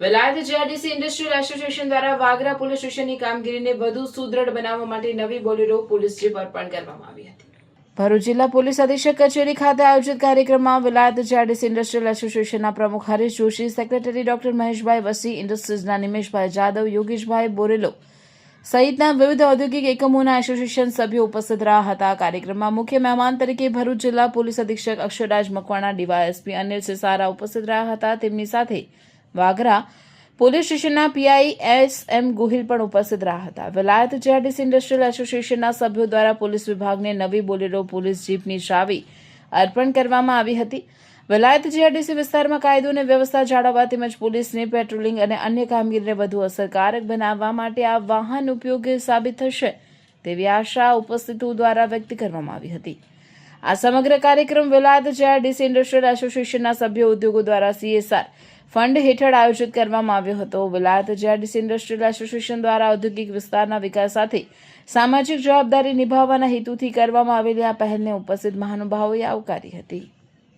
વેલાયત GIDC industrial association દ્વારા Vagra police સ્ટેશનની કામગીરીને વધુ સુદૃઢ બનાવવા માટે નવી બોલેરો પોલીસ જીપ અર્પણ કરવામાં આવી હતી. ભરૂચ જિલ્લા પોલીસ અધિક્ષક કચેરી ખાતે આયોજિત કાર્યક્રમમાં વેલાયત જીઆઈડીસી ઇન્ડસ્ટ્રીયલ એસોસિએશનના પ્રમુખ હરીશ જોશી, સેક્રેટરી ડોક્ટર મહેશભાઈ વસી, ઇન્ડસ્ટ્રીઝના નિમેશભાઈ જાદવ, યોગેશભાઈ બોરેલો સહિતના વિવિધ ઔદ્યોગિક એકમોના એસોસિએશન સભ્યો ઉપસ્થિત રહ્યા હતા. કાર્યક્રમમાં મુખ્ય મહેમાન તરીકે ભરૂચ જિલ્લા પોલીસ અધિક્ષક અક્ષરરાજ મકવાણા, ડીવાયએસપી અનિલ સિસારા ઉપસ્થિત રહ્યા હતા. તેમની સાથે વાગરા પોલીસ સ્ટેશનના પીઆઈ એસ.એમ. ગોહિલ પણ ઉપસ્થિત રહ્યા હતા. વેલાયત જીઆઈડીસી ઇન્ડસ્ટ્રીયલ એસોસિએશનના સભ્યો દ્વારા પોલીસ વિભાગને નવી બોલેરો પોલીસ જીપની ચાવી અર્પણ કરવામાં આવી હતી. વેલાયત જીઆઈડીસી વિસ્તારમાં કાયદો અને વ્યવસ્થા જાળવવા તેમજ પોલીસને પેટ્રોલિંગ અને અન્ય કામગીરીને વધુ અસરકારક બનાવવા માટે આ વાહન ઉપયોગી સાબિત થશે તેવી આશા ઉપસ્થિતો દ્વારા વ્યક્ત કરવામાં આવી હતી. આ સમગ્ર કાર્યક્રમ વેલાયત જીઆઈડીસી ઇન્ડસ્ટ્રીયલ એસોસિએશનના સભ્યો ઉદ્યોગો દ્વારા CSR ફંડ હેઠળ આયોજિત કરવામાં આવ્યો હતો. વેલાયત જીઆઈડીસી ઇન્ડસ્ટ્રીયલ એસોસિએશન દ્વારા ઔદ્યોગિક વિસ્તારના વિકાસ સાથે સામાજિક જવાબદારી નિભાવવાના હેતુથી કરવામાં આવેલી આ પહેલને ઉપસ્થિત મહાનુભાવોએ આવકારી હતી.